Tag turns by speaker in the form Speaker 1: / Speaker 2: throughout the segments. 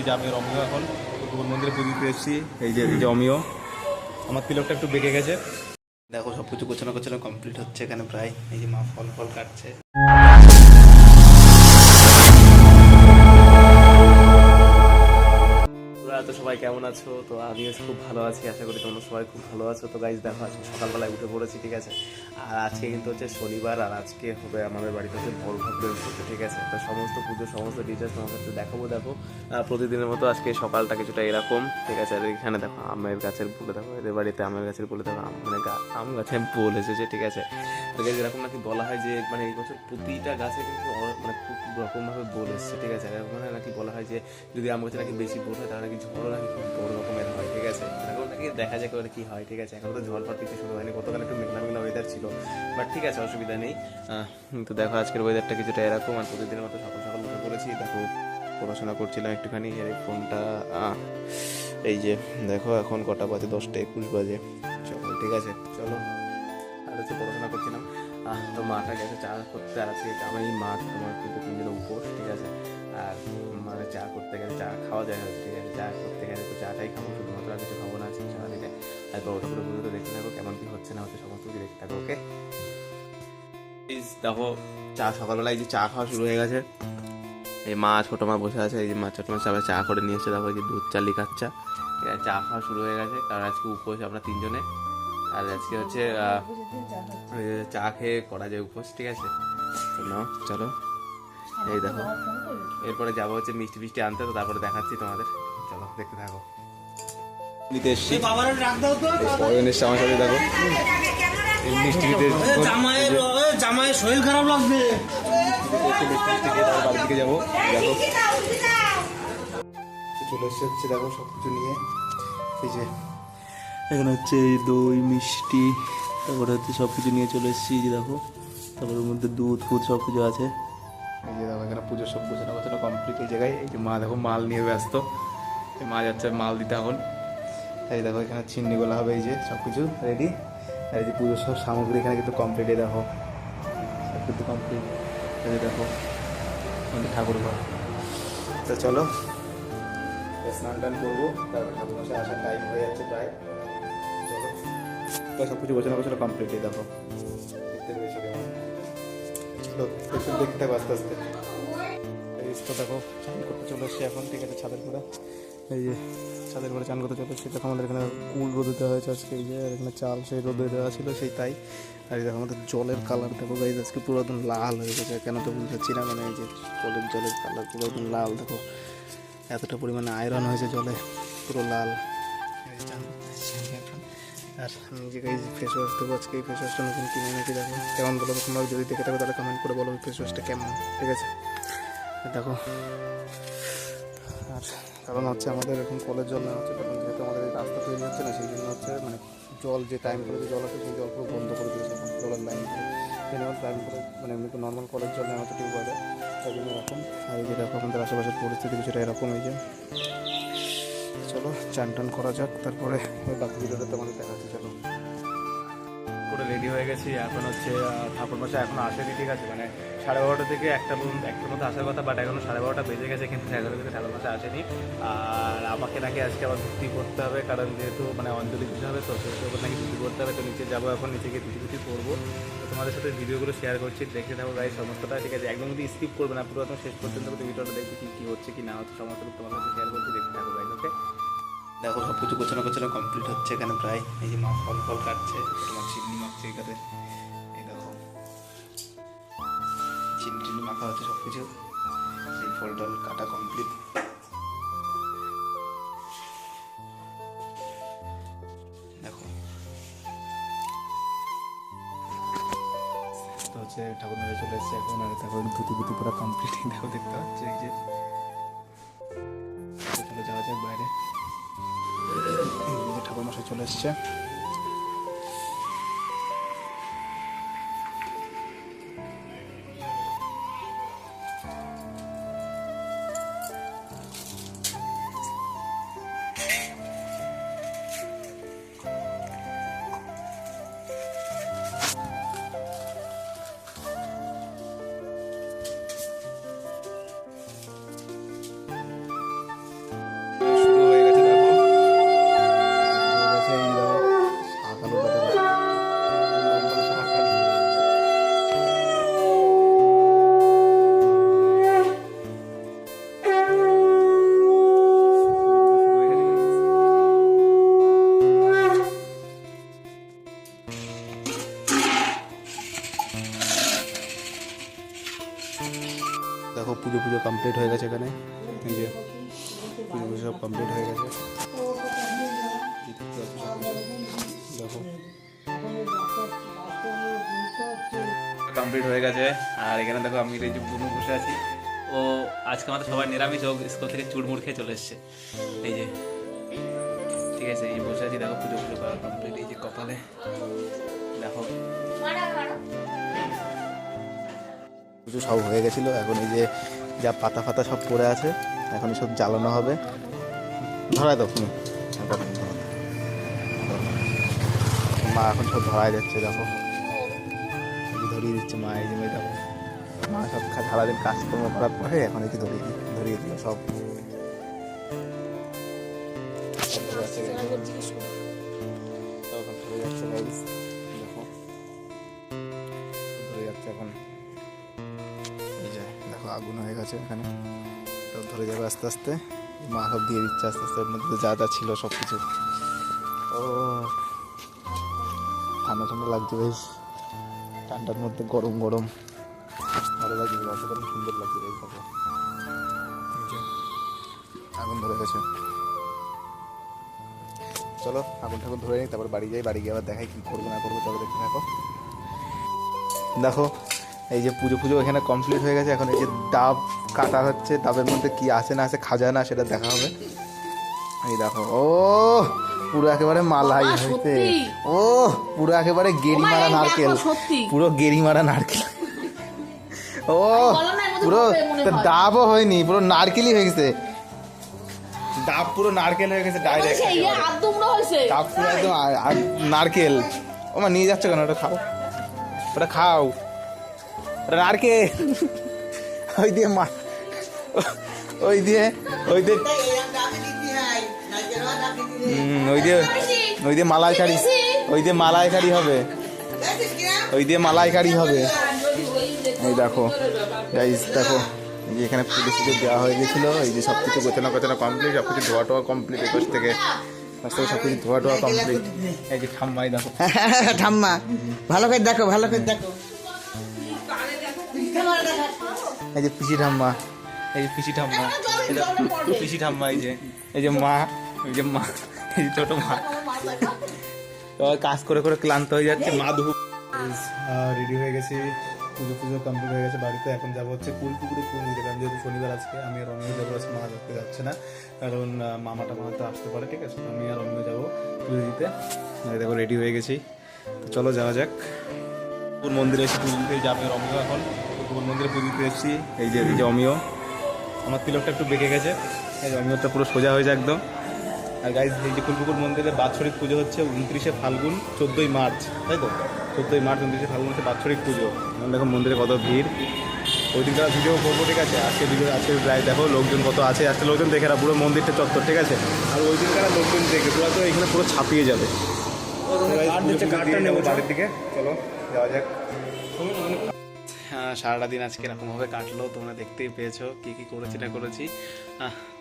Speaker 1: যে আমি অমিয় এখন ঠাকুর মন্দিরে পুজো দিতে এসেছি। এই যে অমিয়, আমার তিলকটা একটু বেঁকে গেছে। দেখো সব কিছু গোছানো গোছানো কমপ্লিট হচ্ছে এখানে প্রায়। এই যে মা ফল ফল কাটছে। তো সবাই কেমন আছো? তো আমিও খুব ভালো আছি, আশা করি তোমরা সবাই খুব ভালো আছো। তো গাইজ দেখো আজকে সকালবেলায় উঠে পড়েছি, ঠিক আছে। আর আজকে কিন্তু হচ্ছে শনিবার, আর আজকে হবে আমাদের বাড়িতে হচ্ছে বড় ঠাকুরের পুজো, ঠিক আছে। তো সমস্ত পুজো সমস্ত ডিটেলস তোমার কাছে দেখাবো। দেখো প্রতিদিনের মতো আজকে সকালটা কিছুটা এরকম, ঠিক আছে। আর এখানে দেখো আমের গাছের ফুলে, দেখো এদের বাড়িতে আমের গাছের ফুলে দেখো মানে আম গাছে ফুল এসেছে, ঠিক আছে। তো গাইজ এরকম নাকি বলা হয় যে মানে এই বছর প্রতিটা গাছে কিন্তু মানে খুব রকমভাবে বোল এসছে, ঠিক আছে। এরকম নাকি বলা হয় যে যদি আম গাছে নাকি বেশি বোল হয় তাহলে নাকি ঝড়ও নাকি খুব বড় রকমের হয়, ঠিক আছে। এখন নাকি দেখা যাক ওটা কি হয়, ঠিক আছে। এখন তো ঝড় ফাড় কিছু শুরু হয়নি, গতকাল একটু মেঘলা মেঘলা ওয়েদার ছিল, বাট ঠিক আছে, অসুবিধা নেই। তো দেখো আজকের ওয়েদারটা কিছুটা এরকম। আর প্রতিদিনের মতো সকাল সকাল উঠে পড়েছি। দেখো পড়াশোনা করছিলাম একটুখানি, আর এই ফোনটা এই যে দেখো এখন কটা বাজে, 10:21 বাজে সকাল, ঠিক আছে। চলো আর হচ্ছে পড়াশোনা করছিলাম। তো মাটা গেছে চা করতে, আর আজকে আমি মা তোমার কিন্তু 3 দিনের উপোস, ঠিক আছে। আর মানে চা করতে গেলে চা খাওয়া যায় না, ঠিক আছে। চা করতে গেলে তো চাটাই খাবো শুধুমাত্র, আর কিছু খাবো না আজকে সারাদিনে। আর বড় ঠাকুরের পুজো তো দেখতে থাকো কেমন কি হচ্ছে না হচ্ছে, সমস্ত কিছু দেখতে থাকো, ওকে। দেখো চা সকালবেলা এই যে চা খাওয়া শুরু হয়ে গেছে। এই মা ছোটো মা বসে আছে, এই যে মা ছোটো মা সবাই চা করে নিয়ে এসছে। দেখো এই যে দুধ চা লিকার চা, ঠিক আছে। চা খাওয়া শুরু হয়ে গেছে, কারণ আজকে উপোস আমরা 3 জনে। আর আজকে হচ্ছে চা খেয়ে করা যায় উপোস, ঠিক আছে। তো নাও চলো, এই দেখো এরপরে যাবো হচ্ছে মিষ্টি ফিষ্টি আনতে, তো তারপরে দেখাচ্ছি তোমাদের, চলো দেখতে থাকো। নিতে এসছি আমার সাথে, দেখো মিষ্টি নিতে
Speaker 2: জামাইয়ের শরীর খারাপ লাগবে,
Speaker 1: বাড়ির দিকে যাবো। দেখো চলে এসছে হচ্ছে, দেখো সব কিছু নিয়ে। এই যে এখানে হচ্ছে এই দই মিষ্টি, তারপরে হচ্ছে সব কিছু নিয়ে চলে এসেছি, যে দেখো। তারপরে ওর মধ্যে দুধ ফুধ সব কিছু আছে। এই যে দেখো এখানে পুজোর সব গোছানো গোছানো কমপ্লিট এই জায়গায়। এই যে মা দেখো মাল নিয়ে ব্যস্ত, মা যাচ্ছে মাল দিতে এখন। এই দেখো এখানে চিন্নিগুলো হবে, এই যে সব কিছু রেডি। আর এই যে পুজোর সব সামগ্রী এখানে কিন্তু কমপ্লিট, এই দেখো সব কিছু কমপ্লিট। এই যে দেখো আমাদের ঠাকুর ঘর। তো চলো স্নান টান করবো, তারপর ঠাকুর মশাই আসার টাইম হয়ে যাচ্ছে প্রায়। চলো তো সব কিছু গোছানো গোছানো কমপ্লিট, এই দেখো দেখতে পেয়েছো কেমন। চলো একটু দেখতে থাকো আস্তে আস্তে। এই তো দেখো চান করতে চলে এসছি এখন, ঠিক আছে। ছাদের ঘরে, এই যে ছাদের ঘরে চান করতে চলে এসছি। দেখো আমাদের এখানে কুল রোদে দেওয়া হয়েছে আজকে, এই যে এখানে চাল সেই রোদে দেওয়া ছিল সেই তাই। আর এই দেখো আমাদের জলের কালার দেখো গাইজ, আজকে পুরো একদম লাল হয়ে গেছে, কেন তো বুঝতে পারছি না। মানে এই যে জলের কালার পুরো একদম লাল, দেখো এতটা পরিমাণে আয়রন হয়েছে জলে, পুরো লাল। আর আমি যে গাইজ ফেস ওয়াশ দেবো আজকে, এই ফেস ওয়াশটা নতুন কিনে এনেছি। দেখো কেমন বলো তোমরা, যদি দেখে থাকো তাহলে কমেন্ট করে বলো ফেস ওয়াশটা কেমন, ঠিক আছে। দেখো আর কারণ হচ্ছে আমাদের এখন কলের জল নেওয়া হচ্ছে, কারণ যেহেতু আমাদের এই রাস্তা তৈরি হচ্ছে না, সেই জন্য হচ্ছে মানে জল যে টাইম করে যে জল আছে সেই জল পুরো বন্ধ করে দিয়েছে এখন, জলের লাইন নেওয়ার টাইম করে মানে এমনি তো নর্মাল কলের জল নেওয়া হচ্ছে টিউবওয়েলে, তাই জন্য এরকম। আর এই যে দেখো আমাদের আশেপাশের পরিস্থিতি কিছুটা এরকম। এই যে চলো চান টান করা যাক, তারপরে বাকি ভিডিওটা তোমাদের দেখাচ্ছি। চলো পুরো রেডি হয়ে গেছি, এখন হচ্ছে ঠাকুর মশাই এখনো আসেনি, ঠিক আছে। মানে 12:30 থেকে 1টা পর্যন্ত, 1টার মধ্যে আসার কথা, বাট এখনো 12:30 বেজে গেছে, কিন্তু 11 থেকে ঠাকুর মশাই আসেনি। আর আমাকে নাকি আজকে আবার ধুতি করতে হবে, কারণ যেহেতু মানে অঞ্জলি দিতে হবে, তো সেই উপর নাকি ধুতি করতে হবে। তো নিচে যাবো এখন, নিচে গিয়ে ধুতি করবো। তো তোমাদের সাথে ভিডিওগুলো শেয়ার করছি, দেখে থাকো গাইজ সমস্তটা, ঠিক আছে। একদম যদি স্কিপ করবে না, পুরো একদম শেষ পর্যন্ত ভিডিওটা দেখবে কী হচ্ছে কি না হচ্ছে, সমস্ত তোমার সাথে শেয়ার করছি, দেখতে থাকো গাইজ, ওকে। দেখো সব কিছু গোছানো গোছানো কমপ্লিট হচ্ছে এখানে প্রায়। এই যে মা ফল ফল কাটছে, তোমার চিনি মাখছে এখানে, এই দেখো চিনি টিনি মাখা হচ্ছে সব কিছু। এই ফল টল কাটা কমপ্লিট। দেখো তো হচ্ছে ঠাকুর মেরে চলে এসছে এখন। আর দেখো ধুতি বুতি পুরো কমপ্লিট, দেখো দেখতে পাচ্ছি। এই যে চলে যাওয়া যাক বাইরে, ঠাকুর মশাই চলে এসছে। পুজো পুজো সব কমপ্লিট হয়ে গেছে। দেখো কমপ্লিট হয়ে গেছে। আর এখানে দেখো আমি এই যে বুনু বসে আছি, ও আজকে আমাদের সবাই নিরামিষ, ও স্কুল থেকে চুড়মুড় খেয়ে চলে এসছে। এই যে ঠিক আছে, এই বসে আছি, দেখো পুজো পুজো করা কমপ্লিট। এই যে কপালে দেখো পুজো সব হয়ে গেছিলো। এখন এই যে যা পাতা ফাতা সব পড়ে আছে, এখন সব জ্বালানো হবে। ধরাই দাও তুমি, মা এখন সব ধরাই যাচ্ছে। দেখো ধরিয়ে দিচ্ছে মা, এই যে দেখো মা সব সারাদিন কাজকর্ম করার পরে এখন এই যে ধরিয়ে দিল সব। এখন এই যে দেখো আগুন হয়ে গেছে, এখানে সব ধরে যাবে আস্তে আস্তে। মা সব দিয়ে দিচ্ছে আস্তে আস্তে, ওর মধ্যে যা যা ছিল সব কিছু। ও ঠান্ডা ঠান্ডা লাগছে বেশ, ঠান্ডার মধ্যে গরম গরম ভালো লাগছে, অসাধারণ সুন্দর লাগছে বেশ। দেখো আগুন ধরে গেছে, চলো আগুন ঠাকুন ধরে নিই, তারপর বাড়ি যাই। বাড়ি গিয়ে আবার দেখাই কি করবো না করবো, চলো দেখতে থাকো। দেখো এই যে পুজো পুজো এখানে কমপ্লিট হয়ে গেছে। এখন এই যে ডাব কাটা হচ্ছে, ডাবের মধ্যে কি আছে না আছে খাজানা সেটা দেখা হবে। এই দেখো ও পুরো একেবারে মালাই হয়েছে, ও পুরো একেবারে গেরি মারা নারকেল, পুরো গেরি মারা নারকেল। ও পুরো ডাবও হয়নি, পুরো নারকেলই হয়ে গেছে। ডাব পুরো নারকেল হয়ে গেছে ডাইরেক্ট, ডাব পুরো একদম নারকেল। ও মা নিয়ে যাচ্ছে কেন? ওটা খাও, ওটা খাও, ওটা নারকেল। ওই দিয়ে মা, ওই দিয়ে ওই দিয়ে ওই দিয়ে মালাইকারি, ওই দিয়ে মালাইকারি হবে, ওই দিয়ে মালাইকারি হবে। এই দেখো গাইস, দেখো এই যে এখানে পুজো পুজো দেওয়া হয়ে গেছিলো। এই যে সব কিছু গোছানো গোছানো কমপ্লিট, সব কিছু ধোয়া টোয়া কমপ্লিট, এপাশ থেকে সব কিছু ধোয়া টোয়া কমপ্লিট। এই যে ঠাম্মাই দেখো,
Speaker 3: ঠাম্মা ভালো করে দেখো, ভালো করে দেখো।
Speaker 1: এই যে পিসি ঠাম্মা, এই যে পিসি ঠাম্মা, এই যে পিসি ঠাম্মা, এই যে মা, এই যে মা, এই যে ছোট মা। কাজ করে করে ক্লান্ত হয়ে যাচ্ছে মা। দুপুর রেডি হয়ে গেছি, পুজো পুজো কমপ্লিট হয়ে গেছে বাড়িতে। এখন যাবো হচ্ছে পুকুরে ফুল দিতে, কারণ যেহেতু শনিবার আজকে আমি আর অমিও যাবো। আজকে মা ধরতে যাচ্ছে না, কারণ মামাটা তো আসতে পারে, ঠিক আছে। আমি আর অমিও যাবো পুজো দিতে। দেখো রেডি হয়ে গেছি, তো চলো যাওয়া যাক। পুকুর মন্দিরে এসে পুজো দিতে যাবে অমিও। এখন পুকুর মন্দিরে পুজো দিতে এসেছি। এই যে অমিও, আমার তিলকটা একটু বেঁকে গেছে, এই যে অমিওটা পুরো সোজা হয়ে যায় একদম। আর গাইজ এই যে ফুলপুকুর মন্দিরে বাৎসরিক পুজো হচ্ছে 29শে ফাল্গুন 14ই মার্চ, তাই তো 14ই মার্চ 29শে ফাল্গুন হচ্ছে বাৎসরিক পুজো। এখন দেখো মন্দিরে কত ভিড়, ওই দিনটা ভিডিও করবো, ঠিক আছে। আজকে ভিডিও আজকে প্রায় দেখো লোকজন কত আছে, আজকে লোকজন দেখে না পুরো মন্দিরটা চত্বর, ঠিক আছে। আর ওই দিনকার লোকজন দেখে পুরো তো এখানে পুরো ছাপিয়ে যাবে। বাড়ির দিকে চলো যাওয়া যাক। সারাটা দিন আজকে এরকমভাবে কাটলো, তোমরা দেখতেই পেয়েছো কী কী করেছি না করেছি।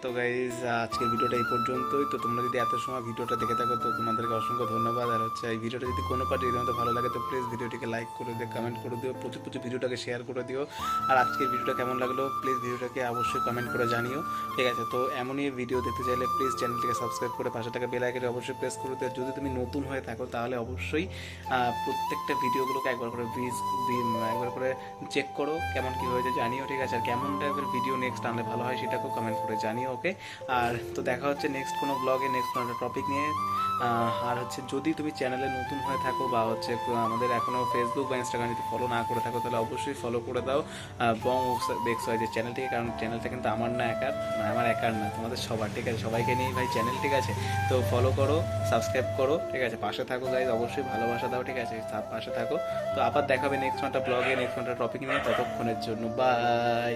Speaker 1: তো গাইজ আজকের ভিডিওটা এই পর্যন্তই। তো তোমরা যদি এত সময় ভিডিওটা দেখে থাকো তো তোমাদেরকে অসংখ্য ধন্যবাদ। আর হচ্ছে এই ভিডিওটা যদি কোনো পার্টি তোমাদের ভালো লাগে তো প্লিজ ভিডিওটিকে লাইক করে দিও, কমেন্ট করে দিও, প্রচুর প্রচুর ভিডিওটাকে শেয়ার করে দিও। আর আজকের ভিডিওটা কেমন লাগলো প্লিজ ভিডিওটাকে অবশ্যই কমেন্ট করে জানিও, ঠিক আছে। তো এমনই ভিডিও দেখতে চাইলে প্লিজ চ্যানেলটিকে সাবস্ক্রাইব করে পাশে থাকা বেল আইকনটি অবশ্যই প্রেস করে দিও। যদি তুমি নতুন হয়ে থাকো তাহলে অবশ্যই প্রত্যেকটা ভিডিওগুলোকে একবার করে চেক করো, কেমন কী হয়েছে জানিও, ঠিক আছে। আর কেমন টাইপের ভিডিও নেক্সট আনলে ভালো হয় সেটাকেও কমেন্ট করে জানিও, ওকে। আর তো দেখা হচ্ছে নেক্সট কোনো ব্লগে, নেক্সট কোনো টপিক নিয়ে। আর হচ্ছে যদি তুমি চ্যানেলে নতুন হয়ে থাকো বা হচ্ছে আমাদের এখনও ফেসবুক বা ইনস্টাগ্রাম যদি ফলো না করে থাকো তাহলে অবশ্যই ফলো করে দাও বং বেক্স হয় যে চ্যানেলটিকে, কারণ চ্যানেলটা কিন্তু আমার না একার, আমার একার না, তোমাদের সবার, ঠিক আছে। সবাইকে নিয়ে ভাই চ্যানেল, ঠিক আছে। তো ফলো করো, সাবস্ক্রাইব করো, ঠিক আছে। পাশে থাকো গাইজ, অবশ্যই ভালোবাসা দাও, ঠিক আছে। পাশে থাকো। তো আবার দেখাবে নেক্সট একটা ব্লগে, নেক্সট একটা টপিক নিয়ে। ততক্ষণের জন্য বাই।